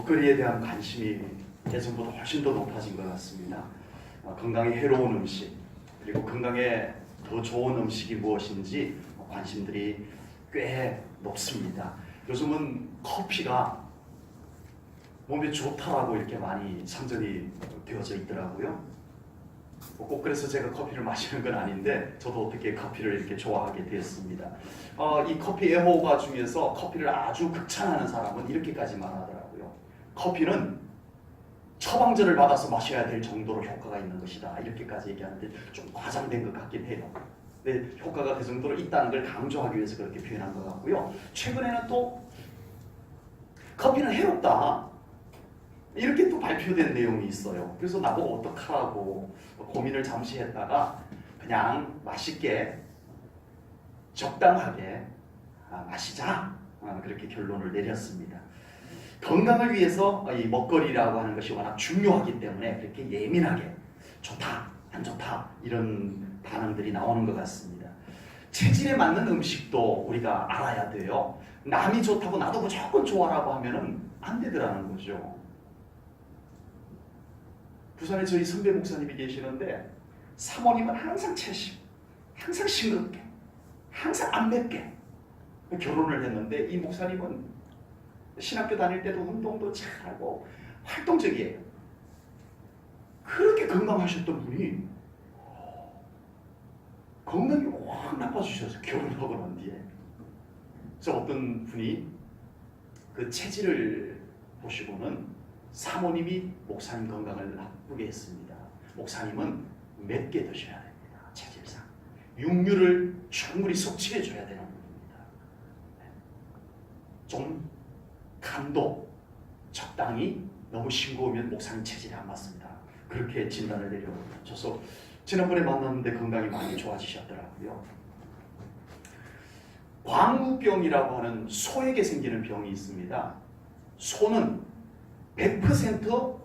먹거리에 대한 관심이 예전보다 훨씬 더 높아진 것 같습니다. 건강에 해로운 음식, 그리고 건강에 더 좋은 음식이 무엇인지 관심들이 꽤 높습니다. 요즘은 커피가 몸에 좋다라고 이렇게 많이 선전이 되어져 있더라고요. 꼭 그래서 제가 커피를 마시는 건 아닌데 저도 어떻게 커피를 이렇게 좋아하게 되었습니다. 이 커피 애호가 중에서 커피를 아주 극찬하는 사람은 이렇게까지 말하더라고요. 커피는 처방전을 받아서 마셔야 될 정도로 효과가 있는 것이다. 이렇게까지 얘기하는데 좀 과장된 것 같긴 해요. 근데 효과가 그 정도로 있다는 걸 강조하기 위해서 그렇게 표현한 것 같고요. 최근에는 또 커피는 해롭다, 이렇게 또 발표된 내용이 있어요. 그래서 나보고 어떡하라고 고민을 잠시 했다가 그냥 맛있게 적당하게 마시자, 그렇게 결론을 내렸습니다. 건강을 위해서 이 먹거리라고 하는 것이 워낙 중요하기 때문에 그렇게 예민하게 좋다, 안 좋다 이런 반응들이 나오는 것 같습니다. 체질에 맞는 음식도 우리가 알아야 돼요. 남이 좋다고 나도 무조건 좋아라고 하면은 안 되더라는 거죠. 부산에 저희 선배 목사님이 계시는데 사모님은 항상 채식, 항상 싱겁게, 항상 안 맵게 결혼을 했는데 이 목사님은 신학교 다닐 때도 운동도 잘하고 활동적이에요. 그렇게 건강하셨던 분이 건강이 확 나빠지셔서 결혼하고 난 뒤에. 그래서 어떤 분이 그 체질을 보시고는 사모님이 목사님 건강을 나쁘게 했습니다. 목사님은 맵게 드셔야 됩니다. 체질상 육류를 충분히 섭취해 줘야 되는 부분입니다. 좀 간도 적당히 너무 싱거우면 목사님 체질이 안 맞습니다. 그렇게 진단을 내려줘서 지난번에 만났는데 건강이 많이 좋아지셨더라고요. 광우병이라고 하는 소에게 생기는 병이 있습니다. 소는 100%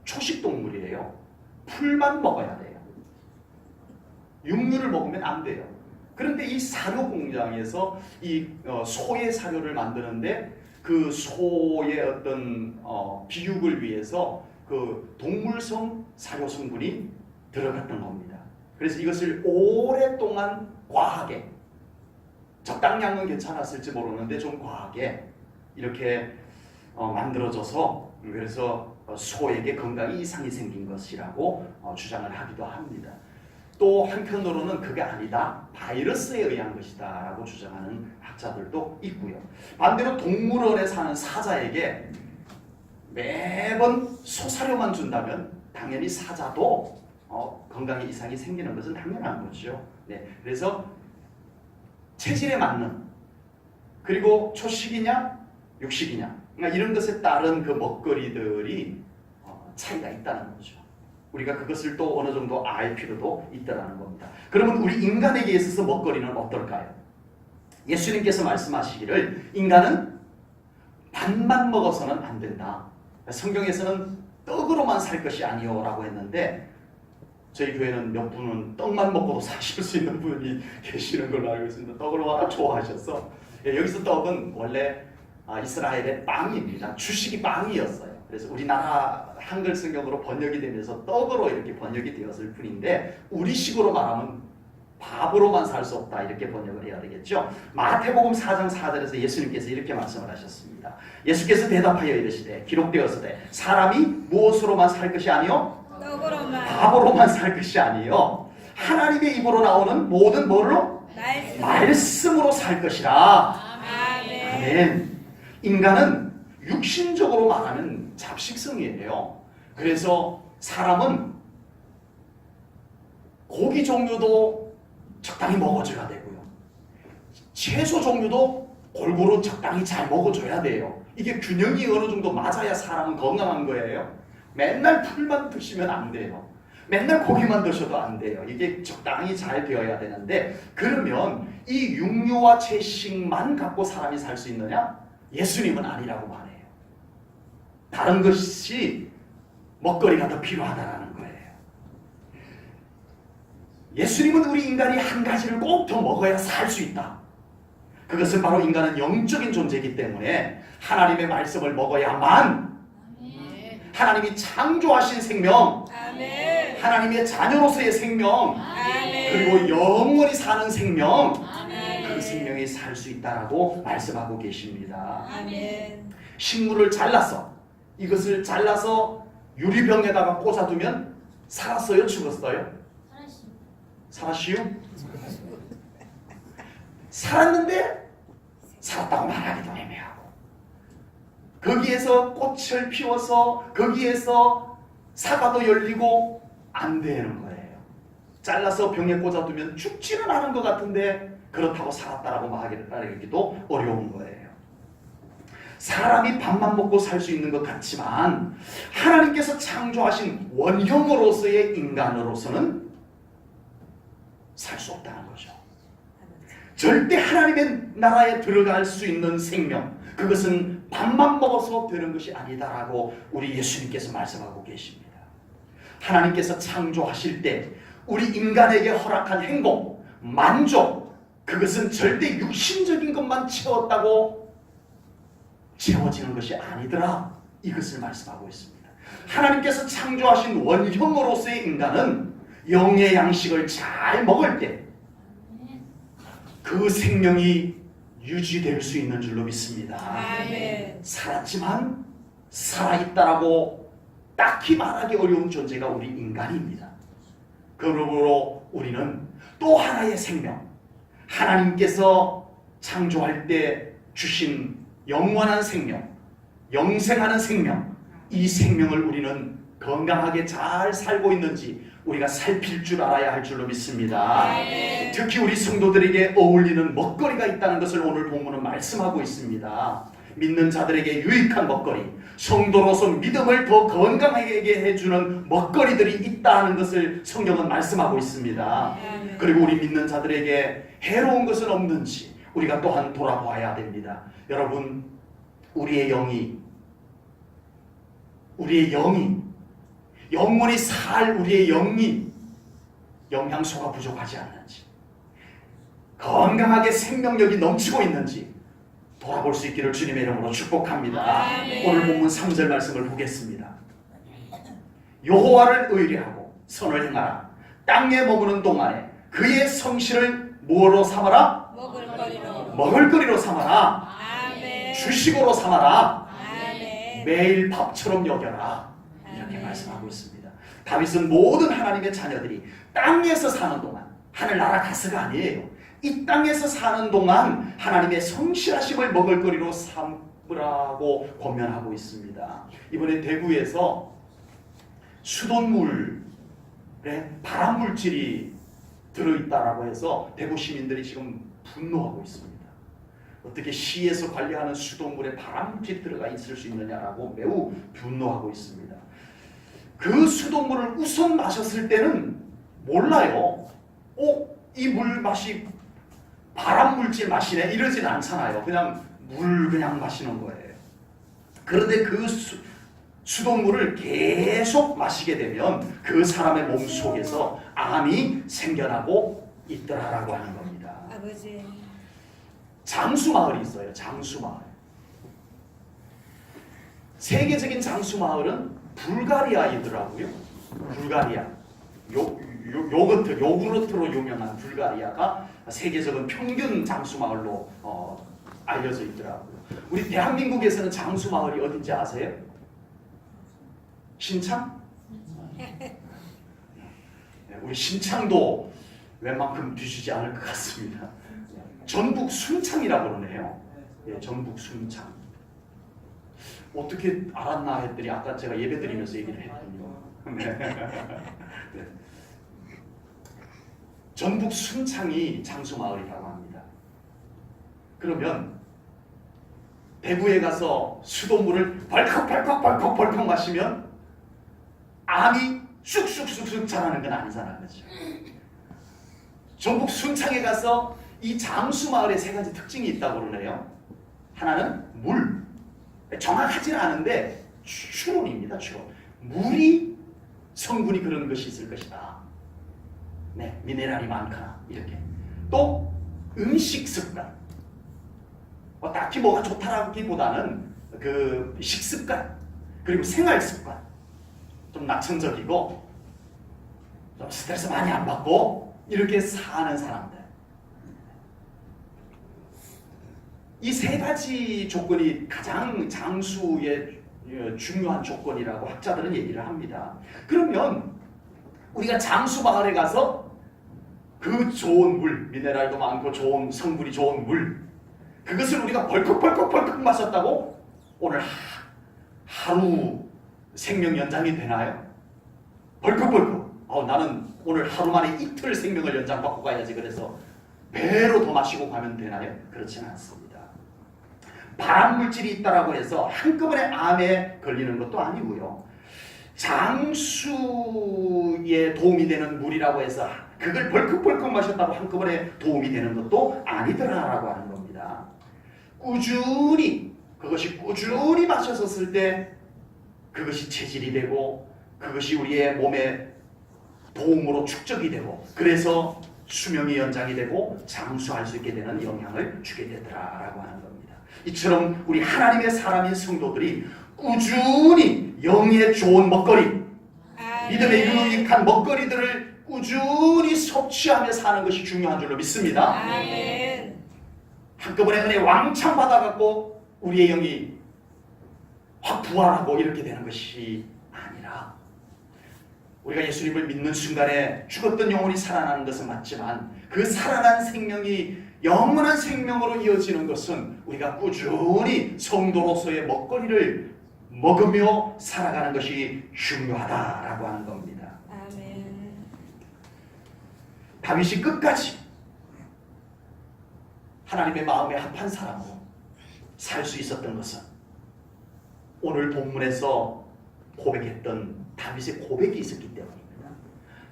초식동물이에요. 풀만 먹어야 돼요. 육류를 먹으면 안 돼요. 그런데 이 사료 공장에서 이 소의 사료를 만드는데 그 소의 어떤 비육을 위해서 그 동물성 사료 성분이 들어갔던 겁니다. 그래서 이것을 오랫동안 과하게, 적당량은 괜찮았을지 모르는데 좀 과하게 이렇게 만들어져서, 그래서 소에게 건강에 이상이 생긴 것이라고 주장을 하기도 합니다. 또 한편으로는 그게 아니다, 바이러스에 의한 것이다 라고 주장하는 학자들도 있고요. 반대로 동물원에 사는 사자에게 매번 소사료만 준다면 당연히 사자도 건강에 이상이 생기는 것은 당연한 거죠. 네, 그래서 체질에 맞는, 그리고 초식이냐 육식이냐, 그러니까 이런 것에 따른 그 먹거리들이 차이가 있다는 거죠. 우리가 그것을 또 어느 정도 알 필요도 있다는 겁니다. 그러면 우리 인간에게 있어서 먹거리는 어떨까요? 예수님께서 말씀하시기를 인간은 밥만 먹어서는 안 된다. 성경에서는 떡으로만 살 것이 아니요 라고 했는데 저희 교회는 몇 분은 떡만 먹고도 사실 수 있는 분이 계시는 걸로 알고 있습니다. 떡을 워낙 좋아하셔서. 여기서 떡은 원래 이스라엘의 빵입니다. 주식이 빵이었어요. 그래서 우리나라 한글 성경으로 번역이 되면서 떡으로 이렇게 번역이 되었을 뿐인데 우리식으로 말하면 밥으로만 살 수 없다 이렇게 번역을 해야 되겠죠. 마태복음 4장 4절에서 예수님께서 이렇게 말씀을 하셨습니다. 예수께서 대답하여 이르시되 기록되었으되 사람이 무엇으로만 살 것이 아니요 밥으로만 살 것이 아니요 하나님의 입으로 나오는 모든 뭐로? 말씀으로 살 것이라. 아멘. 인간은 육신적으로 말하면 잡식성이에요. 그래서 사람은 고기 종류도 적당히 먹어줘야 되고요. 채소 종류도 골고루 적당히 잘 먹어줘야 돼요. 이게 균형이 어느 정도 맞아야 사람은 건강한 거예요. 맨날 풀만 드시면 안 돼요. 맨날 고기만 드셔도 안 돼요. 이게 적당히 잘 되어야 되는데 그러면 이 육류와 채식만 갖고 사람이 살 수 있느냐? 예수님은 아니라고 말해요. 다른 것이 먹거리가 더 필요하다는 거예요. 예수님은 우리 인간이 한 가지를 꼭 더 먹어야 살 수 있다. 그것은 바로 인간은 영적인 존재이기 때문에 하나님의 말씀을 먹어야만 하나님이 창조하신 생명, 아멘. 하나님의 자녀로서의 생명, 아멘. 그리고 영원히 사는 생명, 아멘. 그 생명이 살 수 있다라고 말씀하고 계십니다. 아멘. 식물을 잘라서, 이것을 잘라서 유리병에다가 꽂아두면 살았어요? 죽었어요? 살았시요? 살았는데 살았다고 말하기도 애매하고, 거기에서 꽃을 피워서 거기에서 사과도 열리고 안 되는 거예요. 잘라서 병에 꽂아두면 죽지는 않은 것 같은데 그렇다고 살았다라고 말하기도 어려운 거예요. 사람이 밥만 먹고 살 수 있는 것 같지만 하나님께서 창조하신 원형으로서의 인간으로서는 살 수 없다는 거죠. 절대 하나님의 나라에 들어갈 수 있는 생명, 그것은 밥만 먹어서 되는 것이 아니다라고 우리 예수님께서 말씀하고 계십니다. 하나님께서 창조하실 때 우리 인간에게 허락한 행복, 만족, 그것은 절대 육신적인 것만 채웠다고 채워지는 것이 아니더라, 이것을 말씀하고 있습니다. 하나님께서 창조하신 원형으로서의 인간은 영의 양식을 잘 먹을 때 그 생명이 유지될 수 있는 줄로 믿습니다. 아멘. 살았지만 살아있다라고 딱히 말하기 어려운 존재가 우리 인간입니다. 그러므로 우리는 또 하나의 생명, 하나님께서 창조할 때 주신 영원한 생명, 영생하는 생명, 이 생명을 우리는 건강하게 잘 살고 있는지 우리가 살필 줄 알아야 할 줄로 믿습니다. 아멘. 특히 우리 성도들에게 어울리는 먹거리가 있다는 것을 오늘 본문은 말씀하고 있습니다. 믿는 자들에게 유익한 먹거리, 성도로서 믿음을 더 건강하게 해주는 먹거리들이 있다는 것을 성경은 말씀하고 있습니다. 그리고 우리 믿는 자들에게 해로운 것은 없는지 우리가 또한 돌아봐야 됩니다. 여러분, 우리의 영이 영원히 살 우리의 영이 영양소가 부족하지 않는지, 건강하게 생명력이 넘치고 있는지 돌아볼 수 있기를 주님의 이름으로 축복합니다. 아멘. 오늘 본문 3절 말씀을 보겠습니다. 여호와를 의뢰하고 선을 행하라. 땅에 머무는 동안에 그의 성실을 무엇으로 삼아라? 먹을거리로 삼아라. 아멘. 주식으로 삼아라. 아멘. 매일 밥처럼 여겨라. 이렇게 아멘. 말씀하고 있습니다. 다윗은 모든 하나님의 자녀들이 땅에서 사는 동안, 하늘나라 가서가 아니에요, 이 땅에서 사는 동안 하나님의 성실하심을 먹을거리로 삼으라고 권면하고 있습니다. 이번에 대구에서 수돗물에 발암물질이 들어있다라고 해서 대구 시민들이 지금 분노하고 있습니다. 어떻게 시에서 관리하는 수돗물에 발암물질이 들어가 있을 수 있느냐라고 매우 분노하고 있습니다. 그 수돗물을 우선 마셨을 때는 몰라요. 이 물 맛이 발암물질 맛이네 이러진 않잖아요. 그냥 물 그냥 마시는 거예요. 그런데 그 수돗물을 계속 마시게 되면 그 사람의 몸 속에서 암이 생겨나고 있더라라고 하는 겁니다. 아버지. 장수마을이 있어요. 장수마을. 세계적인 장수마을은 불가리아이더라고요. 불가리아. 요구르트로 유명한 불가리아가 세계적인 평균 장수마을로 알려져 있더라고요. 우리 대한민국에서는 장수마을이 어딘지 아세요? 신창? 우리 신창도 웬만큼 뒤지지 않을 것 같습니다. 전북 순창이라고 그러네요. 전북 순창. 어떻게 알았나 했더니 아까 제가 예배 드리면서 얘기를 했거든요. 네. 전북 순창이 장수마을이라고 합니다. 그러면 대구에 가서 수돗물을 벌컥 마시면 암이 쑥쑥 자라는 건 아니잖아요. 그렇죠? 전북 순창에 가서 이 장수마을에 세 가지 특징이 있다고 그러네요. 하나는 물. 정확하지는 않은데 추론입니다. 추론. 물이 성분이 그런 것이 있을 것이다. 네, 미네랄이 많거나 이렇게. 또 음식 습관. 딱히 뭐가 좋다라기보다는 그 식습관, 그리고 생활 습관. 좀 낙천적이고 좀 스트레스 많이 안 받고 이렇게 사는 사람들. 이 세 가지 조건이 가장 장수의 중요한 조건이라고 학자들은 얘기를 합니다. 그러면 우리가 장수 마을에 가서 그 좋은 물, 미네랄도 많고 좋은 성분이 좋은 물, 그것을 우리가 벌컥 마셨다고 오늘 하루 생명 연장이 되나요? 벌컥. 나는 오늘 하루 만에 이틀 생명을 연장받고 가야지. 그래서 배로 더 마시고 가면 되나요? 그렇지는 않습니다. 발암 물질이 있다라고 해서 한꺼번에 암에 걸리는 것도 아니고요. 장수에 도움이 되는 물이라고 해서 그걸 벌컥 마셨다고 한꺼번에 도움이 되는 것도 아니더라라고 하는 겁니다. 그것이 꾸준히 마셨을 때 그것이 체질이 되고 그것이 우리의 몸에 도움으로 축적이 되고 그래서 수명이 연장이 되고 장수할 수 있게 되는 영향을 주게 되더라라고 하는 겁니다. 이처럼 우리 하나님의 사람인 성도들이 꾸준히 영의 좋은 먹거리, 믿음의 유익한 먹거리들을 꾸준히 섭취하며 사는 것이 중요한 줄로 믿습니다. 아멘. 한꺼번에 은혜 왕창 받아갖고 우리의 영이 확 부활하고 이렇게 되는 것이 아니라 우리가 예수님을 믿는 순간에 죽었던 영혼이 살아나는 것은 맞지만 그 살아난 생명이 영원한 생명으로 이어지는 것은 우리가 꾸준히 성도로서의 먹거리를 먹으며 살아가는 것이 중요하다라고 하는 겁니다. 아멘. 다윗이 끝까지 하나님의 마음에 합한 사람으로 살 수 있었던 것은 오늘 본문에서 고백했던 다윗의 고백이 있었기 때문입니다.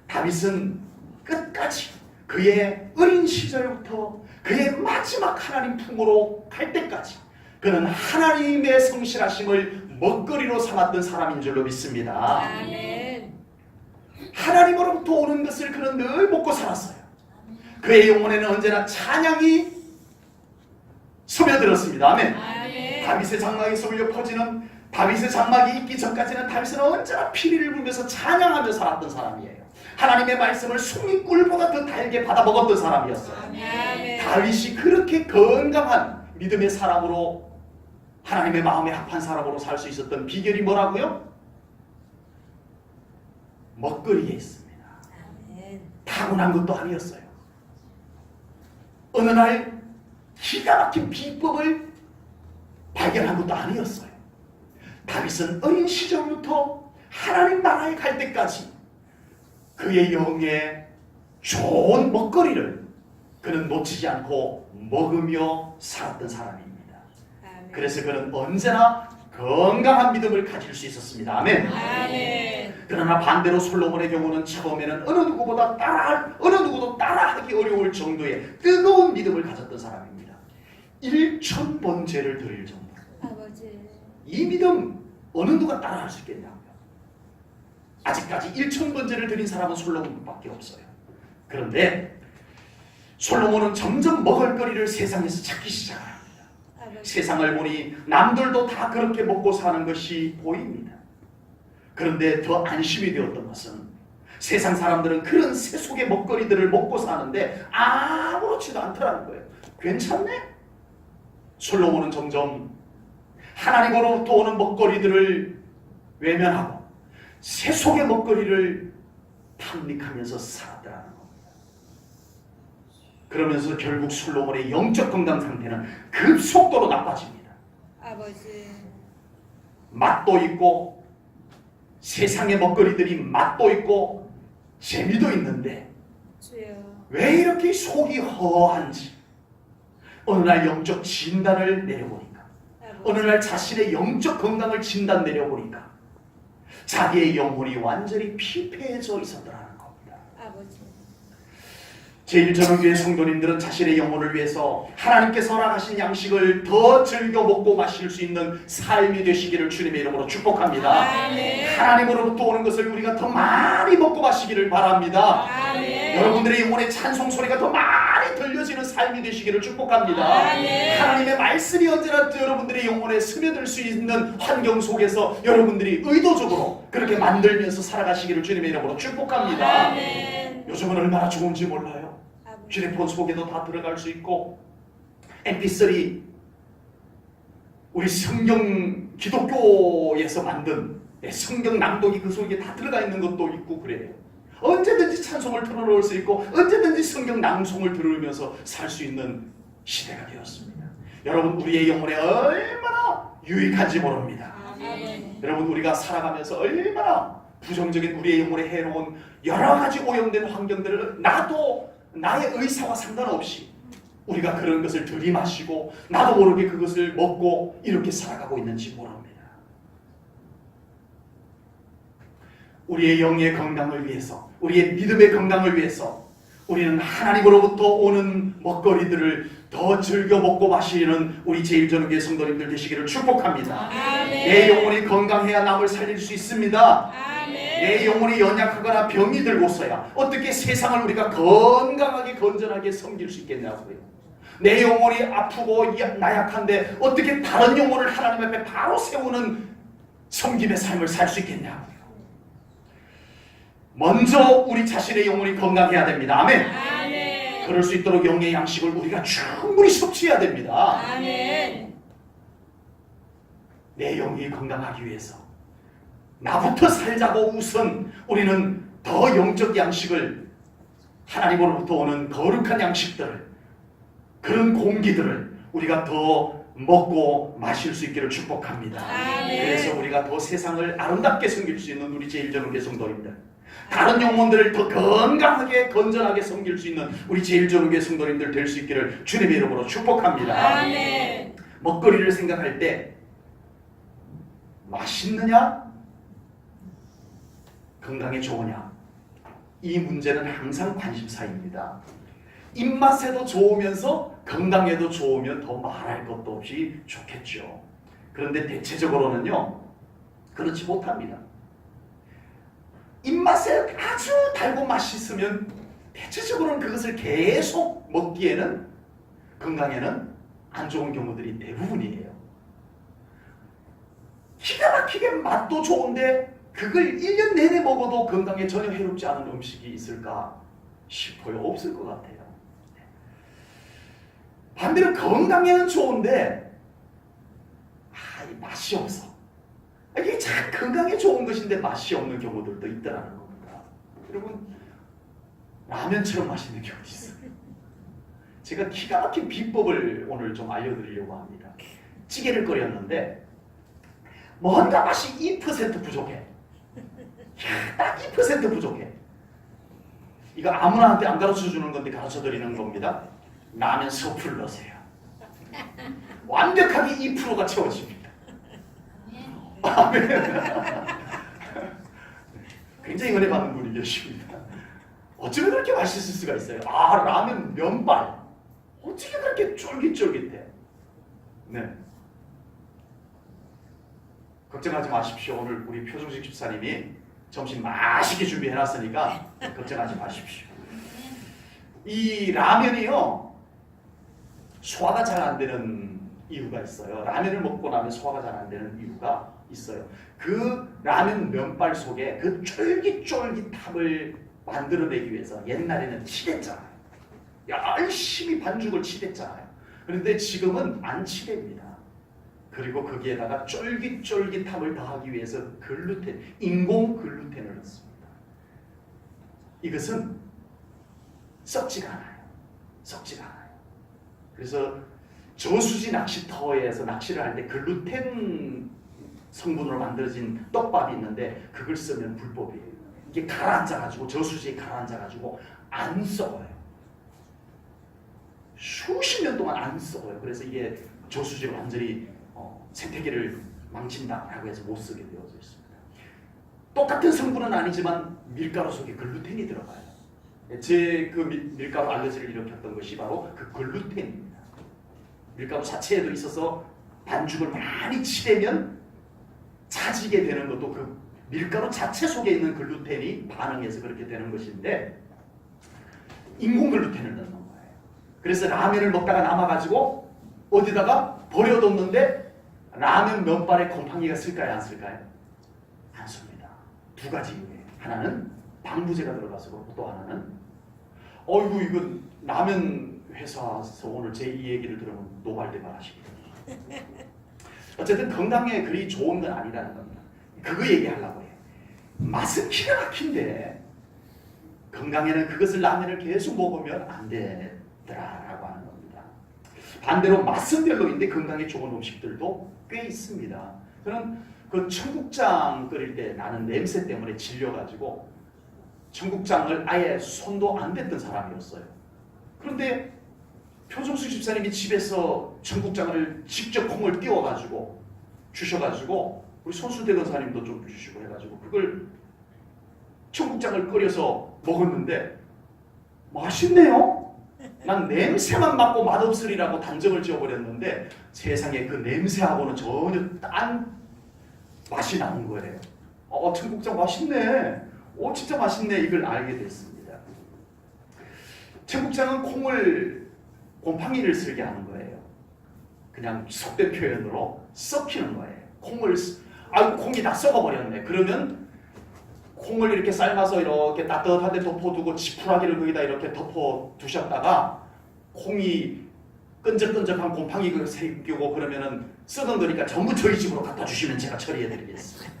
다윗은 끝까지 그의 어린 시절부터 그의 마지막 하나님 품으로 갈 때까지 그는 하나님의 성실하심을 먹거리로 삼았던 사람인 줄로 믿습니다. 아멘. 하나님으로부터 오는 것을 그는 늘 먹고 살았어요. 그의 영혼에는 언제나 찬양이 스며들었습니다. 아멘. 아멘. 다윗의 장막에서 울려 퍼지는 다윗의 장막이 있기 전까지는 다윗은 언제나 피리를 불면서 찬양하며 살았던 사람이에요. 하나님의 말씀을 송이꿀보다 더 달게 받아 먹었던 사람이었어요. 아멘. 다윗이 그렇게 건강한 믿음의 사람으로 하나님의 마음에 합한 사람으로 살 수 있었던 비결이 뭐라고요? 먹거리에 있습니다. 아멘. 타고난 것도 아니었어요. 어느 날 기가 막힌 비법을 발견한 것도 아니었어요. 다윗은 어린 시절부터 하나님 나라에 갈 때까지 그의 영에 좋은 먹거리를 그는 놓치지 않고 먹으며 살았던 사람입니다. 아멘. 그래서 그는 언제나 건강한 믿음을 가질 수 있었습니다. 아멘. 아멘. 그러나 반대로 솔로몬의 경우는 처음에는 어느 누구도 따라하기 어려울 정도의 뜨거운 믿음을 가졌던 사람입니다. 1000번 죄를 드릴 정도. 아버지. 이 믿음 어느 누가 따라할 수 있겠냐고요. 아직까지 1000번 죄를 드린 사람은 솔로몬밖에 없어요. 그런데 솔로몬은 점점 먹을거리를 세상에서 찾기 시작합니다. 아버지. 세상을 보니 남들도 다 그렇게 먹고 사는 것이 보입니다. 그런데 더 안심이 되었던 것은 세상 사람들은 그런 세속의 먹거리들을 먹고 사는데 아무렇지도 않더라는 거예요. 괜찮네? 솔로몬은 점점 하나님으로부터 오는 먹거리들을 외면하고 세속의 먹거리를 탐닉하면서 살았다는 겁니다. 그러면서 결국 솔로몬의 영적 건강 상태는 급속도로 나빠집니다. 아버지. 맛도 있고 세상의 먹거리들이 맛도 있고 재미도 있는데 주여. 왜 이렇게 속이 허한지 어느 날 영적 진단을 내려보니까 어느 날 자신의 영적 건강을 진단 내려보니까 자기의 영혼이 완전히 피폐해져 있었더라는 겁니다. 아버지. 제1전원교회 성도님들은 자신의 영혼을 위해서 하나님께서 허락하신 양식을 더 즐겨 먹고 마실 수 있는 삶이 되시기를 주님의 이름으로 축복합니다. 아멘. 하나님으로부터 오는 것을 우리가 더 많이 먹고 마시기를 바랍니다. 아멘. 여러분들의 영혼의 찬송 소리가 더 많이 잘 들려지는 삶이 되시기를 축복합니다. 아멘. 하나님의 말씀이 언제나 여러분들의 영혼에 스며들 수 있는 환경 속에서 여러분들이 의도적으로 그렇게 만들면서 살아가시기를 주님의 이름으로 축복합니다. 아멘. 요즘은 얼마나 좋은지 몰라요. 아버지. 휴대폰 속에도 다 들어갈 수 있고 MP3 우리 성경 기독교에서 만든 성경 낭독이 그 속에 다 들어가 있는 것도 있고 그래요. 언제든지 찬송을 틀어놓을 수 있고 언제든지 성경 낭송을 들으면서 살 수 있는 시대가 되었습니다. 여러분 우리의 영혼에 얼마나 유익한지 모릅니다. 아멘. 여러분 우리가 살아가면서 얼마나 부정적인 우리의 영혼에 해로운 여러 가지 오염된 환경들을 나의 의사와 상관없이 우리가 그런 것을 들이마시고 나도 모르게 그것을 먹고 이렇게 살아가고 있는지 모릅니다. 우리의 영의 건강을 위해서, 우리의 믿음의 건강을 위해서 우리는 하나님으로부터 오는 먹거리들을 더 즐겨 먹고 마시는 우리 제일전후교회 성도님들 되시기를 축복합니다. 아멘. 내 영혼이 건강해야 남을 살릴 수 있습니다. 아멘. 내 영혼이 연약하거나 병이 들고서야 어떻게 세상을 우리가 건강하게 건전하게 섬길 수 있겠냐고요. 내 영혼이 아프고 나약한데 어떻게 다른 영혼을 하나님 앞에 바로 세우는 섬김의 삶을 살 수 있겠냐고요. 먼저 우리 자신의 영혼이 건강해야 됩니다. 아멘. 아멘. 그럴 수 있도록 영의 양식을 우리가 충분히 섭취해야 됩니다. 아멘. 내 영이 건강하기 위해서 나부터 살자고 우선 우리는 더 영적 양식을 하나님으로부터 오는 거룩한 양식들을 그런 공기들을 우리가 더 먹고 마실 수 있기를 축복합니다. 아멘. 그래서 우리가 더 세상을 아름답게 섬길 수 있는 우리 제일전후교회 성도님들 다른 영혼들을 더 건강하게 건전하게 섬길 수 있는 우리 제일전후교회 성도님들 될 수 있기를 주님의 이름으로 축복합니다. 아멘. 먹거리를 생각할 때 맛있느냐 건강에 좋으냐 이 문제는 항상 관심사입니다. 입맛에도 좋으면서 건강에도 좋으면 더 말할 것도 없이 좋겠죠. 그런데 대체적으로는요 그렇지 못합니다. 입맛에 아주 달고 맛있으면 대체적으로는 그것을 계속 먹기에는 건강에는 안 좋은 경우들이 대부분이에요. 기가 막히게 맛도 좋은데 그걸 1년 내내 먹어도 건강에 전혀 해롭지 않은 음식이 있을까 싶어요. 없을 것 같아요. 반대로 건강에는 좋은데 이 맛이 없어. 이게 참 건강에 좋은 것인데 맛이 없는 경우들도 있더라는 겁니다. 여러분 라면처럼 맛있는 경우도 있어요. 제가 기가 막힌 비법을 오늘 좀 알려드리려고 합니다. 찌개를 끓였는데 뭔가 맛이 2% 부족해. 딱 2% 부족해. 이거 아무나한테 안 가르쳐주는 건데 가르쳐드리는 겁니다. 라면 서풀 넣으세요. 완벽하게 2%가 채워집니다. 아멘. 굉장히 은혜 받는 분이 계십니다. 어쩌면 그렇게 맛있을 수가 있어요. 라면 면발 어떻게 그렇게 쫄깃쫄깃해. 네. 걱정하지 마십시오. 오늘 우리 표정식 집사님이 점심 맛있게 준비해놨으니까 걱정하지 마십시오. 이 라면이요 소화가 잘 안 되는 이유가 있어요. 라면을 먹고 나면 소화가 잘 안 되는 이유가 있어요. 그 라면 면발 속에 그 쫄깃쫄깃함을 만들어내기 위해서 옛날에는 치댔잖아요. 열심히 반죽을 치댔잖아요. 그런데 지금은 안 치댑니다. 그리고 거기에다가 쫄깃쫄깃함을 더하기 위해서 글루텐, 인공 글루텐을 넣습니다. 이것은 썩지가 않아요. 썩지가 않아요. 그래서 저수지 낚시터에서 낚시를 할 때 글루텐 성분으로 만들어진 떡밥이 있는데 그걸 쓰면 불법이에요. 이게 가라앉아가지고 저수지에 가라앉아가지고 안 썩어요. 수십 년 동안 안 썩어요. 그래서 이게 저수지를 완전히 생태계를 망친다라고 해서 못 쓰게 되어져 있습니다. 똑같은 성분은 아니지만 밀가루 속에 글루텐이 들어가요. 제 그 밀가루 알러지를 일으켰던 것이 바로 그 글루텐입니다. 밀가루 자체에도 있어서 반죽을 많이 치대면 차지게 되는 것도 그 밀가루 자체 속에 있는 글루텐이 반응해서 그렇게 되는 것인데 인공 글루텐을 넣는 거예요. 그래서 라면을 먹다가 남아가지고 어디다가 버려뒀는데 라면 면발에 곰팡이가 쓸까요? 안 쓸까요? 안 씁니다. 두 가지 이유예요. 하나는 방부제가 들어가서 그렇고 또 하나는 어이구 이건 라면 회사에서 오늘 제 이 얘기를 들으면 노발대발 하시거든요. 어쨌든 건강에 그리 좋은 건 아니라는 겁니다. 그거 얘기하려고 해요. 맛은 기가 막힌데 건강에는 그것을 라면을 계속 먹으면 안 되더라라고 하는 겁니다. 반대로 맛은 별로인데 건강에 좋은 음식들도 꽤 있습니다. 저는 그 청국장 끓일 때 나는 냄새 때문에 질려가지고 청국장을 아예 손도 안 댔던 사람이었어요. 그런데 표정수 집사님이 집에서 청국장을 직접 콩을 띄워가지고 주셔가지고 우리 손수대 권사님도 좀 주시고 해가지고 그걸 청국장을 끓여서 먹었는데 맛있네요. 난 냄새만 맡고 맛없으리라고 단정을 지어버렸는데 세상에 그 냄새하고는 전혀 딴 맛이 나온 거예요. 청국장 맛있네. 진짜 맛있네. 이걸 알게 됐습니다. 청국장은 곰팡이를 쓸게 하는 거예요. 그냥 속된 표현으로 썩히는 거예요. 콩이 다 썩어버렸네. 그러면 콩을 이렇게 삶아서 이렇게 따뜻한 데 덮어두고 지푸라기를 거기다 이렇게 덮어두셨다가 콩이 끈적끈적한 곰팡이가 생기고 그러면은 썩은 거니까 전부 저희 집으로 갖다 주시면 제가 처리해드리겠습니다.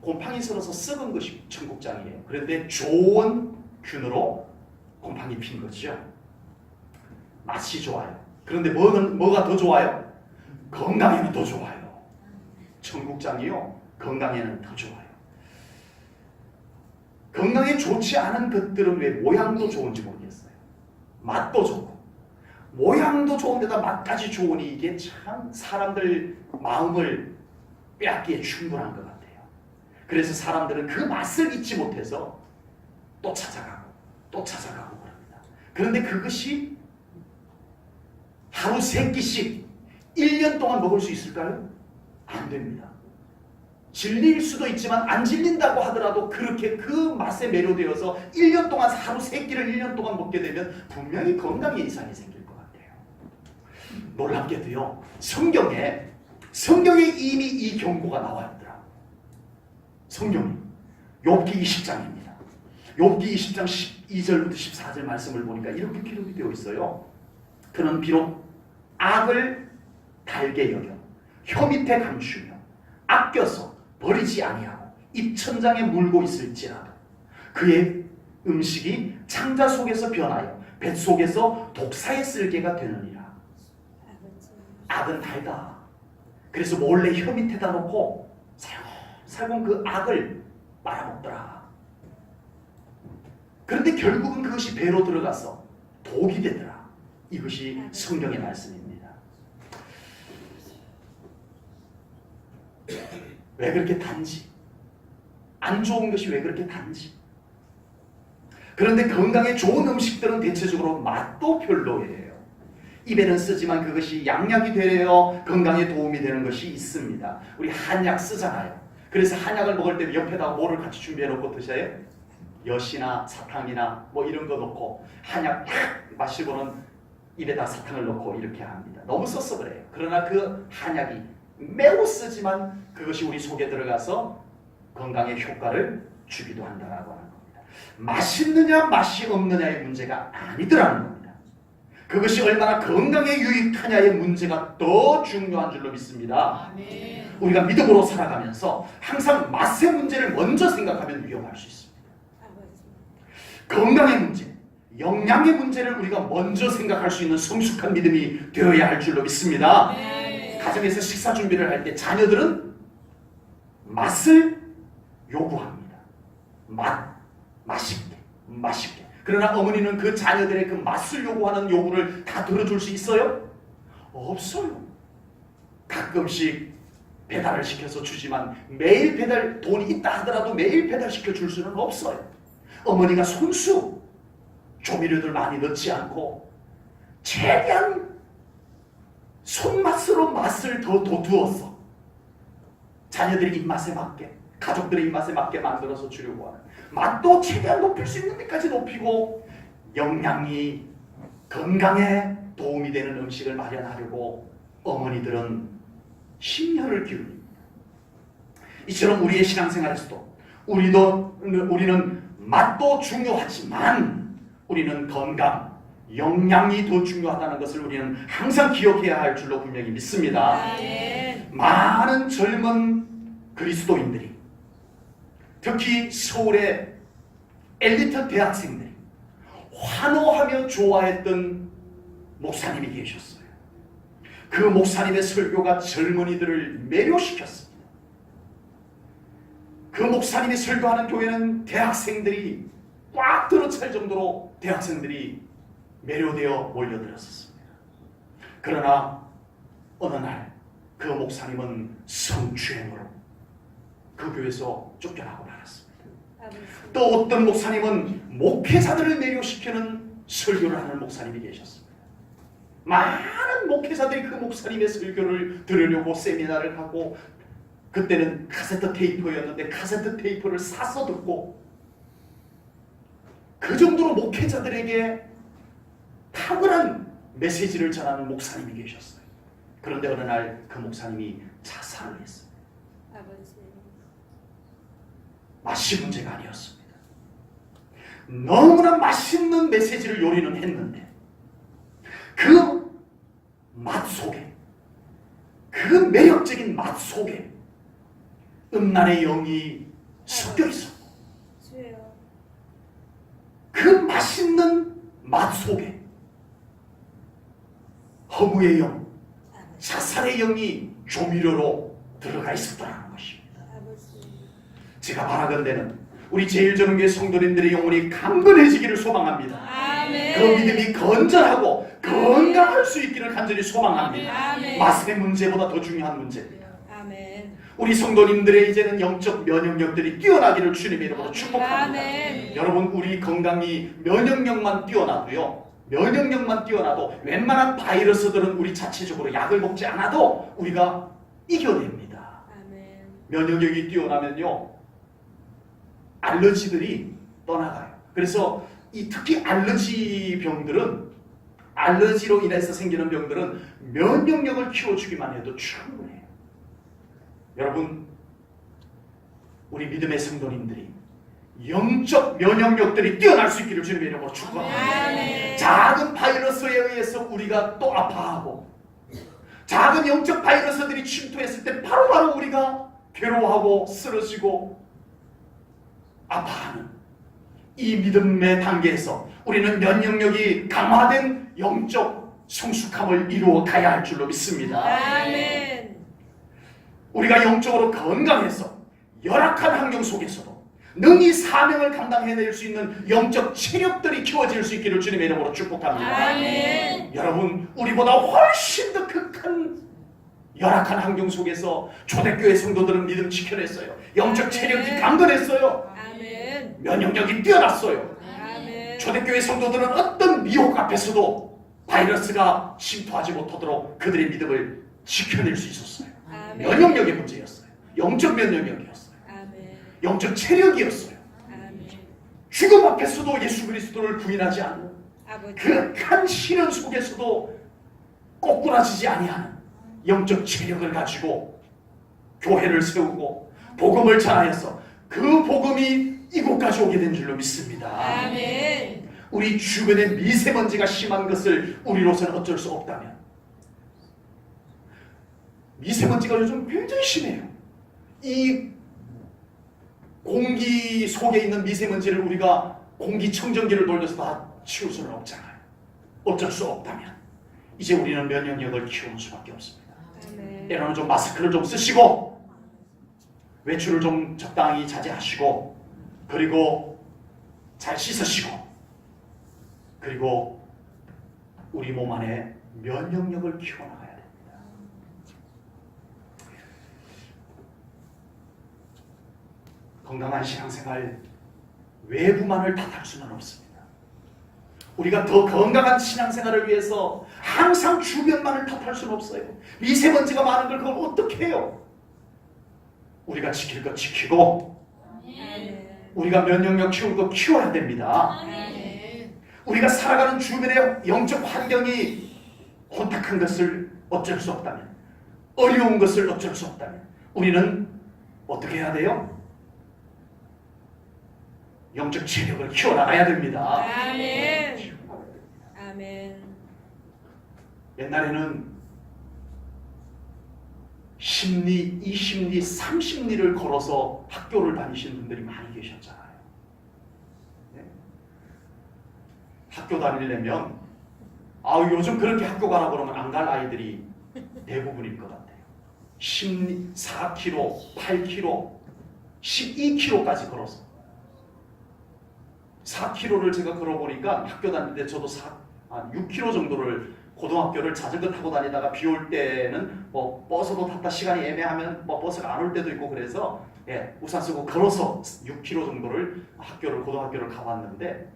곰팡이 썰어서 썩은 것이 청국장이에요. 그런데 좋은 균으로 곰팡이 핀 거죠. 맛이 좋아요. 그런데 뭐가 더 좋아요? 건강에는 더 좋아요. 청국장이요. 건강에는 더 좋아요. 건강에 좋지 않은 것들은 왜 모양도 좋은지 모르겠어요. 맛도 좋고 모양도 좋은데다 맛까지 좋으니 이게 참 사람들 마음을 빼앗기에 충분한 것 같아요. 그래서 사람들은 그 맛을 잊지 못해서 또 찾아가고 그럽니다. 그런데 그것이 하루 3끼씩 1년 동안 먹을 수 있을까요? 안 됩니다. 질릴 수도 있지만 안 질린다고 하더라도 그렇게 그 맛에 매료되어서 1년 동안 하루 3끼를 1년 동안 먹게 되면 분명히 건강에 이상이 생길 것 같아요. 놀랍게도요. 성경에 이미 이 경고가 나와 있더라. 성경이 욥기 20장입니다. 욥기 20장 12절부터 14절 말씀을 보니까 이렇게 기록이 되어 있어요. 그는 비록 악을 달게 여겨 혀 밑에 감추며 아껴서 버리지 아니하고 입천장에 물고 있을지라도 그의 음식이 창자 속에서 변하여 뱃속에서 독사의 쓸개가 되느니라. 악은 달다. 그래서 몰래 혀 밑에다 놓고 살살 그 악을 빨아먹더라. 그런데 결국은 그것이 배로 들어가서 독이 되더라. 이것이 성경의 말씀입니다. 왜 그렇게 단지? 안 좋은 것이 왜 그렇게 단지? 그런데 건강에 좋은 음식들은 대체적으로 맛도 별로예요. 입에는 쓰지만 그것이 양약이 되려 건강에 도움이 되는 것이 있습니다. 우리 한약 쓰잖아요. 그래서 한약을 먹을 때 옆에다가 뭐를 같이 준비해 놓고 드셔요? 엿이나 사탕이나 뭐 이런 거 넣고 한약 마시고는 입에다 사탕을 넣고 이렇게 합니다. 너무 써서 그래요. 그러나 그 한약이 매우 쓰지만 그것이 우리 속에 들어가서 건강에 효과를 주기도 한다고 하는 겁니다. 맛있느냐 맛이 없느냐의 문제가 아니더라는 겁니다. 그것이 얼마나 건강에 유익하냐의 문제가 더 중요한 줄로 믿습니다. 아멘. 우리가 믿음으로 살아가면서 항상 맛의 문제를 먼저 생각하면 위험할 수 있습니다. 건강의 문제, 영양의 문제를 우리가 먼저 생각할 수 있는 성숙한 믿음이 되어야 할 줄로 믿습니다. 아멘. 가정에서 식사 준비를 할 때 자녀들은 맛을 요구합니다. 맛있게. 그러나 어머니는 그 자녀들의 그 맛을 요구하는 요구를 다 들어줄 수 있어요? 없어요. 가끔씩 배달을 시켜서 주지만 매일 돈이 있다 하더라도 매일 배달시켜 줄 수는 없어요. 어머니가 손수 조미료들 많이 넣지 않고 최대한 손맛으로 맛을 더 돋우어서 자녀들의 입맛에 맞게, 가족들의 입맛에 맞게 만들어서 주려고 하는, 맛도 최대한 높일 수 있는 데까지 높이고 영양이 건강에 도움이 되는 음식을 마련하려고 어머니들은 심혈을 기울입니다. 이처럼 우리의 신앙생활에서도 우리는 맛도 중요하지만 우리는 건강, 영양이 더 중요하다는 것을 우리는 항상 기억해야 할 줄로 분명히 믿습니다. 아멘. 많은 젊은 그리스도인들이, 특히 서울의 엘리트 대학생들이 환호하며 좋아했던 목사님이 계셨어요. 그 목사님의 설교가 젊은이들을 매료시켰습니다. 그 목사님이 설교하는 교회는 대학생들이 꽉 들어찰 정도로 대학생들이 매료되어 몰려들었습니다. 그러나 어느 날 그 목사님은 성추행으로 그 교회에서 쫓겨나고 말았습니다. 또 어떤 목사님은 목회자들을 매료시키는 설교를 하는 목사님이 계셨습니다. 많은 목회자들이 그 목사님의 설교를 들으려고 세미나를 하고, 그때는 카세트 테이프였는데 카세트 테이프를 사서 듣고, 그 정도로 목회자들에게 탁월한 메시지를 전하는 목사님이 계셨어요. 그런데 어느 날 그 목사님이 자살을 했습니다. 맛이 문제가 아니었습니다. 너무나 맛있는 메시지를 요리는 했는데 그 맛 속에, 그 매력적인 맛 속에 음란의 영이 섞여 있었고, 그 맛있는 맛 속에 허무의 영, 자살의 영이 조미료로 들어가 있었다는 것입니다. 제가 바라건대는 우리 제일전능교회 성도님들의 영혼이 강건해지기를 소망합니다. 아멘. 그 믿음이 건전하고 건강할 수 있기를 간절히 소망합니다. 아멘. 맛의 문제보다 더 중요한 문제, 아멘. 우리 성도님들의 이제는 영적 면역력들이 뛰어나기를 주님의 이름으로 축복합니다. 아멘. 여러분, 우리 건강이 면역력만 뛰어나도요, 면역력만 뛰어나도 웬만한 바이러스들은 우리 자체적으로 약을 먹지 않아도 우리가 이겨냅니다. 아멘. 면역력이 뛰어나면요, 알러지들이 떠나가요. 그래서 특히 알러지 병들은, 알러지로 인해서 생기는 병들은 면역력을 키워주기만 해도 충분해요. 여러분, 우리 믿음의 성도님들이 영적 면역력들이 뛰어날 수 있기를 주님의 이름으로 축복합니다. 아멘. 작은 바이러스에 의해서 우리가 또 아파하고, 작은 영적 바이러스들이 침투했을 때 바로바로 우리가 괴로워하고 쓰러지고 아파하는 이 믿음의 단계에서 우리는 면역력이 강화된 영적 성숙함을 이루어 가야 할 줄로 믿습니다. 아멘. 우리가 영적으로 건강해서 열악한 환경 속에서도 능히 사명을 감당해낼 수 있는 영적 체력들이 키워질 수 있기를 주님의 이름으로 축복합니다. 아멘. 여러분, 우리보다 훨씬 더 극한 열악한 환경 속에서 초대교회 성도들은 믿음 지켜냈어요. 영적 체력이 강건했어요. 아멘. 면역력이 뛰어났어요. 아멘. 초대교회 성도들은 어떤 미혹 앞에서도 바이러스가 침투하지 못하도록 그들의 믿음을 지켜낼 수 있었어요. 아멘. 면역력의 문제였어요. 영적 면역력이었어요. 아멘. 영적 체력이었어요. 아멘. 죽음 앞에서도 예수 그리스도를 부인하지 않는 아버지. 극한 시련 속에서도 꼬꾸라지지 아니하는 영적 체력을 가지고 교회를 세우고 복음을 전하여서 그 복음이 이곳까지 오게 된 줄로 믿습니다. 아멘. 우리 주변에 미세먼지가 심한 것을 우리로서는 어쩔 수 없다면, 미세먼지가 요즘 굉장히 심해요. 이 공기 속에 있는 미세먼지를 우리가 공기청정기를 돌려서 다 치울 수는 없잖아요. 어쩔 수 없다면 이제 우리는 면역력을 키우는 수밖에 없습니다. 아멘. 때로는 좀 마스크를 좀 쓰시고, 외출을 좀 적당히 자제하시고, 그리고 잘 씻으시고, 그리고 우리 몸 안에 면역력을 키워나가야 됩니다. 건강한 신앙생활, 외부만을 탓할 수는 없습니다. 우리가 더 건강한 신앙생활을 위해서 항상 주변만을 탓할 수는 없어요. 미세먼지가 많은 걸 그걸 어떻게 해요? 우리가 지킬 것 지키고, 아멘. 우리가 면역력 키울 거 키워야 됩니다. 아멘. 우리가 살아가는 주변의 영적 환경이 혼탁한 것을 어쩔 수 없다면, 어려운 것을 어쩔 수 없다면 우리는 어떻게 해야 돼요? 영적 체력을 키워나가야 됩니다. 아멘. 아멘. 옛날에는 심리, 20리, 30리를 걸어서 학교를 다니시는 분들이 많이 계셨잖아요. 네? 학교 다니려면 요즘 그렇게 학교 가라 그러면 안 갈 아이들이 대부분일 것 같아요. 4km, 8km, 12km까지 걸어서 4km를 제가 걸어보니까 학교 다닐 때 저도 6km 정도를 고등학교를 자전거 타고 다니다가 비 올 때는 뭐 버스도 탔다 시간이 애매하면 뭐 버스가 안 올 때도 있고 그래서 우산 쓰고 걸어서 6km 정도를 고등학교를 가봤는데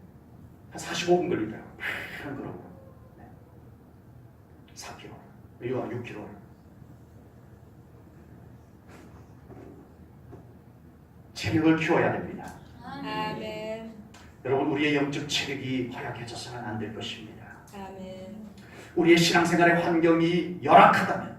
한 45분 걸리더라고요. 그러고 4km, 이거 6km를 체력을 키워야 됩니다. 아멘. 여러분, 우리의 영적 체력이 허약해져서는 안 될 것입니다. 아멘. 우리의 신앙생활의 환경이 열악하다면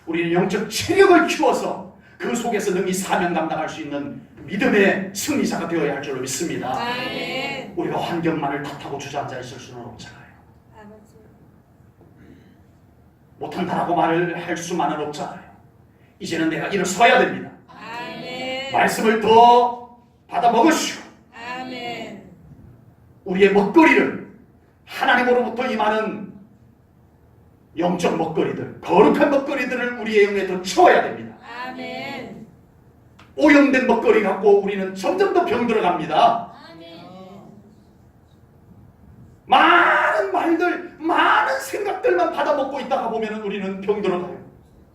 우리는 영적 체력을 키워서 그 속에서 능히 사명 감당할 수 있는 믿음의 승리자가 되어야 할 줄로 믿습니다. 아멘. 우리가 환경만을 탓하고 주저앉아 있을 수는 없잖아요. 아버지. 못한다라고 말을 할 수만은 없잖아요. 이제는 내가 일어서야 됩니다. 아멘. 말씀을 더 받아 먹으시오. 아멘. 우리의 먹거리를 하나님으로부터 임하는 영적 먹거리들, 거룩한 먹거리들을 우리의 영에 더 채워야 됩니다. 아멘. 오염된 먹거리 갖고 우리는 점점 더 병들어갑니다. 아멘. 많은 말들, 많은 생각들만 받아먹고 있다가 보면 우리는 병들어가요.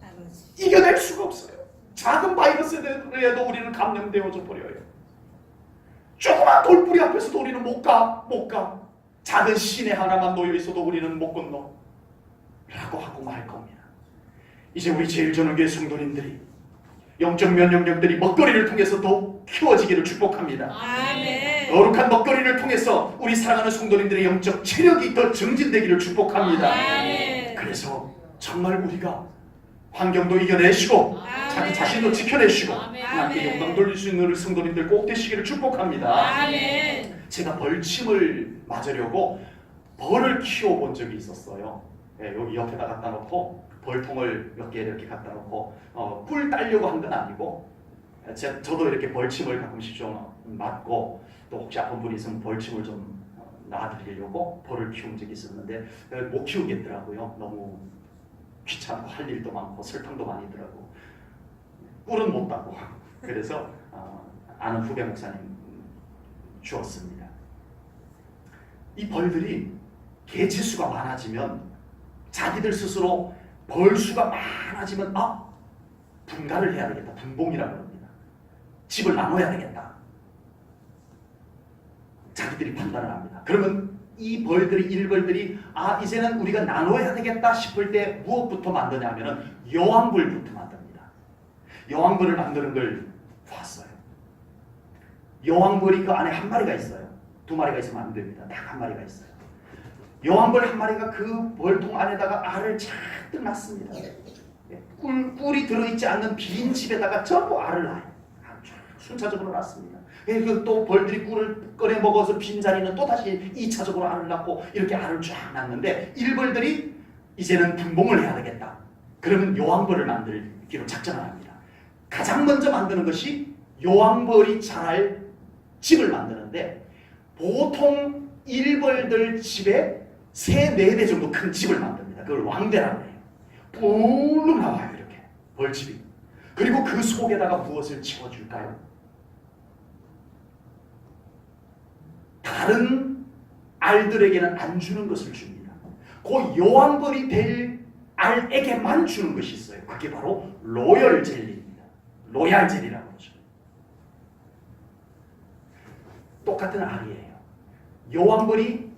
아버지. 이겨낼 수가 없어요. 작은 바이러스에도 우리는 감염되어져 버려요. 조그만 돌뿌리 앞에서도 우리는 못 가. 작은 시내 하나만 놓여 있어도 우리는 못 건너. 라고 하고 말 겁니다. 이제 우리 제일전원교회 성도님들이 영적 면역력들이 먹거리를 통해서 더 키워지기를 축복합니다. 아멘. 거룩한 먹거리를 통해서 우리 사랑하는 성도님들의 영적 체력이 더 증진되기를 축복합니다. 아멘. 그래서 정말 우리가 환경도 이겨내시고 자기 자신도 지켜내시고 하나님께 영광 돌릴 수 있는 성도님들 꼭 되시기를 축복합니다. 아멘. 제가 벌침을 맞으려고 벌을 키워본 적이 있었어요. 여기 옆에다 갖다 놓고 벌통을 몇 개 이렇게 갖다 놓고 꿀 따려고 한 건 아니고 저도 이렇게 벌침을 가끔씩 좀 맞고 또 혹시 아픈 분이 있으면 벌침을 좀 놔드리려고 벌을 키운 적이 있었는데 못 키우겠더라고요. 너무 귀찮고 할 일도 많고 설탕도 많이 들어가고 꿀은 못 따고 그래서 아는 후배 목사님 주었습니다. 이 벌들이 개체수가 많아지면 자기들 스스로 벌수가 많아지면 분가를 해야 되겠다. 분봉이라고 합니다. 집을 나눠야 되겠다. 자기들이 판단을 합니다. 그러면 이 벌들이 일벌들이 이제는 우리가 나눠야 되겠다 싶을 때 무엇부터 만드냐면은 여왕벌부터 만듭니다. 여왕벌을 만드는 걸 봤어요. 여왕벌이 그 안에 한 마리가 있어요. 두 마리가 있으면 안 됩니다. 딱 한 마리가 있어요. 여왕벌 한 마리가 그 벌통 안에다가 알을 잔뜩 낳습니다. 꿀이 들어있지 않는 빈 집에다가 전부 알을 낳아요. 순차적으로 낳습니다. 또 벌들이 꿀을 꺼내 먹어서 빈 자리는 또 다시 2차적으로 알을 낳고 이렇게 알을 쫙 낳는데 일벌들이 이제는 분봉을 해야 되겠다. 그러면 여왕벌을 만들기로 작정을 합니다. 가장 먼저 만드는 것이 여왕벌이 자랄 집을 만드는데 보통 일벌들 집에 3-4배 정도 큰 집을 만듭니다. 그걸 왕대라고 해요. 뿔룩 나와요. 이렇게 벌집이. 그리고 그 속에다가 무엇을 채워줄까요? 다른 알들에게는 안 주는 것을 줍니다. 그 여왕벌이 될 알에게만 주는 것이 있어요. 그게 바로 로열 젤리입니다. 로얄 젤리라고 하죠. 똑같은 알이에요. 여왕벌이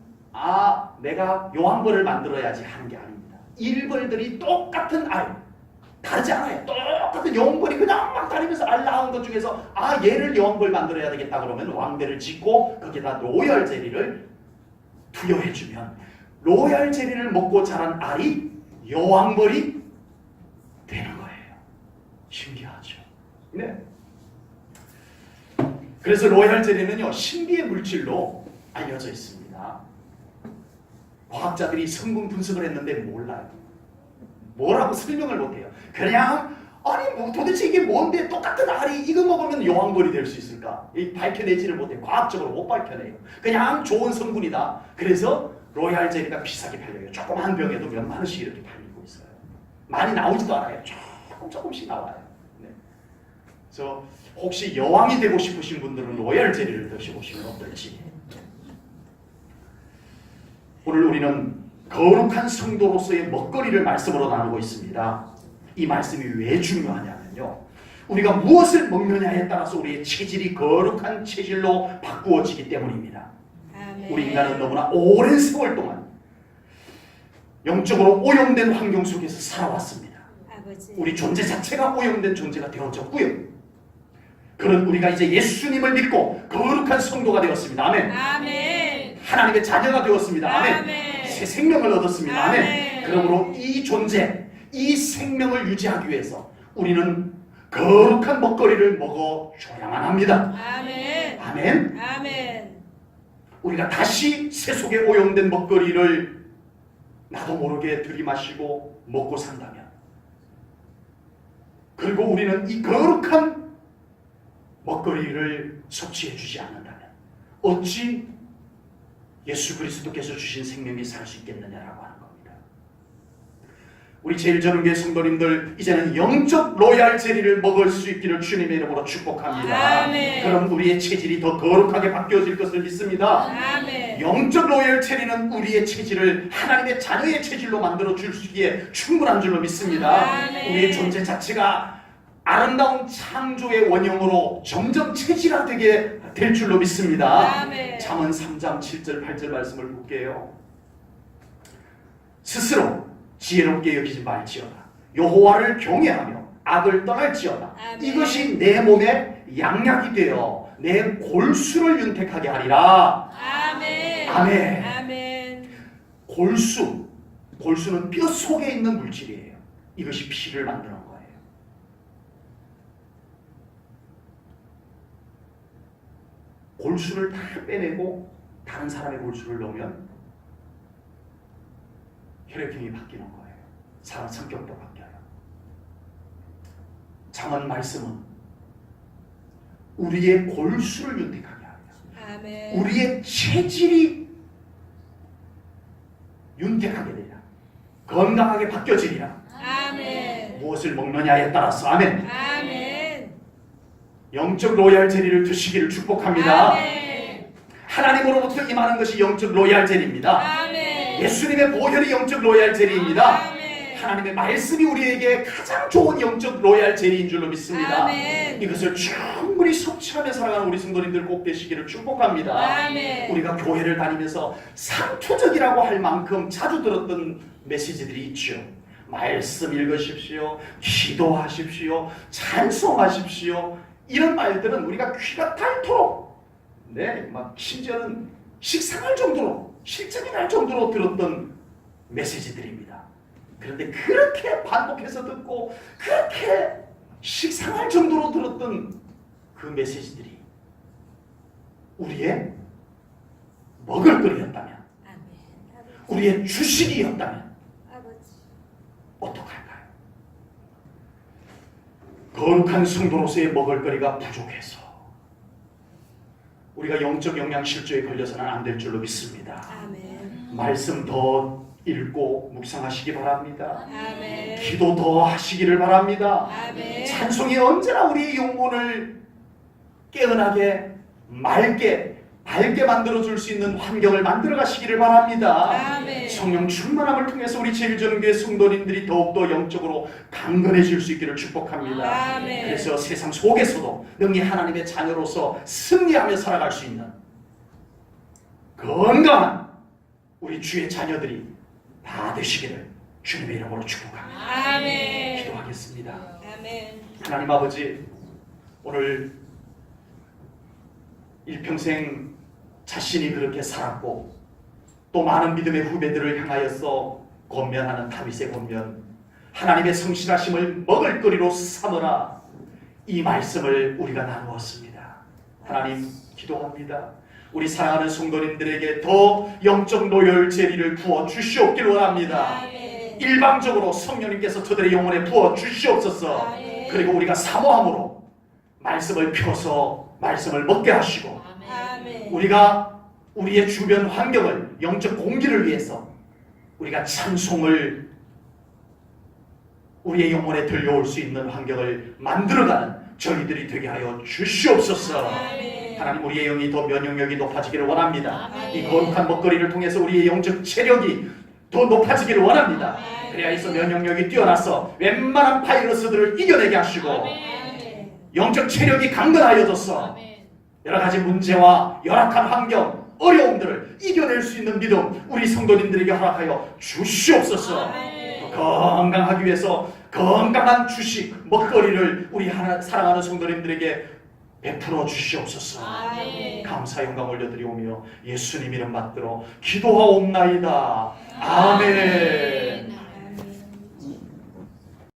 내가 여왕벌을 만들어야지 하는 게 아닙니다. 일벌들이 똑같은 알, 다르지 않아요. 똑같은 여왕벌이 그냥 막 다니면서 알 낳은 것 중에서 얘를 여왕벌 만들어야 되겠다 그러면 왕대를 짓고 거기다 로열 젤리를 투여해주면 로얄 젤리를 먹고 자란 알이 여왕벌이 되는 거예요. 신기하죠? 네. 그래서 로얄 젤리는요, 신비의 물질로 알려져 있습니다. 과학자들이 성분 분석을 했는데 몰라요. 뭐라고 설명을 못해요. 그냥 아니 뭐 도대체 이게 뭔데 똑같은 알이 이거 먹으면 여왕벌이 될 수 있을까? 밝혀내지를 못해요. 과학적으로 못 밝혀내요. 그냥 좋은 성분이다. 그래서 로얄 젤리가 비싸게 팔려요. 조그만 병에도 몇만 원씩 이렇게 팔리고 있어요. 많이 나오지도 않아요. 조금씩 나와요. 네. 그래서 혹시 여왕이 되고 싶으신 분들은 로얄 젤리를 드셔보시면 어떨지. 오늘 우리는 거룩한 성도로서의 먹거리를 말씀으로 나누고 있습니다. 이 말씀이 왜 중요하냐면요, 우리가 무엇을 먹느냐에 따라서 우리의 체질이 거룩한 체질로 바꾸어지기 때문입니다. 아멘. 우리 인간은 너무나 오랜 세월 동안 영적으로 오염된 환경 속에서 살아왔습니다. 아버지. 우리 존재 자체가 오염된 존재가 되어졌고요. 그런 우리가 이제 예수님을 믿고 거룩한 성도가 되었습니다. 아멘. 아멘. 하나님의 자녀가 되었습니다. 아멘. 아멘. 새 생명을 얻었습니다. 아멘. 아멘. 그러므로 이 존재, 이 생명을 유지하기 위해서 우리는 거룩한 먹거리를 먹어줘야만 합니다. 아멘. 아멘. 아멘. 우리가 다시 세속에 오염된 먹거리를 나도 모르게 들이마시고 먹고 산다면, 그리고 우리는 이 거룩한 먹거리를 섭취해주지 않는다면 어찌 예수 그리스도께서 주신 생명이 살 수 있겠느냐라고 하는 겁니다. 우리 제일전은교회 성도님들, 이제는 영적 로얄 젤리를 먹을 수 있기를 주님의 이름으로 축복합니다. 아멘. 그럼 우리의 체질이 더 거룩하게 바뀌어질 것을 믿습니다. 아멘. 영적 로얄 젤리는 우리의 체질을 하나님의 자녀의 체질로 만들어 주시기에 충분한 줄로 믿습니다. 아멘. 우리의 존재 자체가 아름다운 창조의 원형으로 점점 체질화되게 될 줄로 믿습니다. 아멘. 잠언 3장 7절 8절 말씀을 볼게요. 스스로 지혜롭게 여기지 말지어다. 여호와를 경외하며 악을 떠날지어다. 아멘. 이것이 내 몸에 양약이 되어 내 골수를 윤택하게 하리라. 아멘. 아멘. 아멘. 골수는 뼈 속에 있는 물질이에요. 이것이 피를 만드는 거예요. 골수를 다 빼내고 다른 사람의 골수를 넣으면 혈액형이 바뀌는 거예요. 사람 성격도 바뀌어요. 잠언 말씀은 우리의 골수를 윤택하게 하리라. 아멘. 우리의 체질이 윤택하게 되리라. 건강하게 바뀌어지리라. 아멘. 무엇을 먹느냐에 따라서. 아멘. 아멘. 영적 로얄 젤리를 드시기를 축복합니다. 아멘. 하나님으로부터 임하는 것이 영적 로얄 젤리입니다. 아멘. 예수님의 보혈이 영적 로얄 젤리입니다. 아멘. 하나님의 말씀이 우리에게 가장 좋은 영적 로얄 젤리인 줄로 믿습니다. 아멘. 이것을 충분히 섭취하며 살아가는 우리 성도님들 꼭 되시기를 축복합니다. 아멘. 우리가 교회를 다니면서 상투적이라고 할 만큼 자주 들었던 메시지들이 있죠. 말씀 읽으십시오, 기도하십시오, 찬송하십시오. 이런 말들은 우리가 귀가 닳도록, 막 심지어는 식상할 정도로, 실증이 날 정도로 들었던 메시지들입니다. 그런데 그렇게 반복해서 듣고 그렇게 식상할 정도로 들었던 그 메시지들이 우리의 먹을거리였다면, 아멘. 우리의 주식이었다면 아버지. 어떡할까요? 거룩한 성도로서의 먹을거리가 부족해서 우리가 영적 영양실조에 걸려서는 안 될 줄로 믿습니다. 아멘. 말씀 더 읽고 묵상하시기 바랍니다. 아멘. 기도 더 하시기를 바랍니다. 아멘. 찬송이 언제나 우리의 영혼을 깨어나게, 맑게, 밝게 만들어줄 수 있는 환경을 만들어 가시기를 바랍니다. 아멘. 성령 충만함을 통해서 우리 제일전교회 성도님들이 더욱더 영적으로 강건해질 수 있기를 축복합니다. 아멘. 그래서 세상 속에서도 능히 하나님의 자녀로서 승리하며 살아갈 수 있는 건강한 우리 주의 자녀들이 다 되시기를 주님의 이름으로 축복합니다. 아멘. 기도하겠습니다. 아멘. 하나님 아버지, 오늘 일평생 자신이 그렇게 살았고 또 많은 믿음의 후배들을 향하여서 권면하는 다윗의 권면, 하나님의 성실하심을 먹을거리로 삼으라, 이 말씀을 우리가 나누었습니다. 하나님, 기도합니다. 우리 사랑하는 성도님들에게 더 영적 노열 재리를 부어 주시옵길 원합니다. 아멘. 일방적으로 성령님께서 저들의 영혼에 부어 주시옵소서. 아멘. 그리고 우리가 사모함으로 말씀을 펴서 말씀을 먹게 하시고, 아멘. 우리가 우리의 주변 환경을, 영적 공기를 위해서 우리가 찬송을 우리의 영혼에 들려올 수 있는 환경을 만들어가는 저희들이 되게 하여 주시옵소서. 아멘. 하나님, 우리의 영이 더 면역력이 높아지기를 원합니다. 아멘. 이 거룩한 먹거리를 통해서 우리의 영적 체력이 더 높아지기를 원합니다. 아멘. 그래야 해서 면역력이 뛰어나서 웬만한 바이러스들을 이겨내게 하시고, 아멘. 영적 체력이 강건하여져서 여러 가지 문제와 열악한 환경, 어려움들을 이겨낼 수 있는 믿음 우리 성도님들에게 허락하여 주시옵소서. 아멘. 건강하기 위해서 건강한 주식, 먹거리를 우리 사랑하는 성도님들에게 베풀어 주시옵소서. 아멘. 감사 영광 올려드리오며 예수님 이름 받들어 기도하옵나이다. 아멘.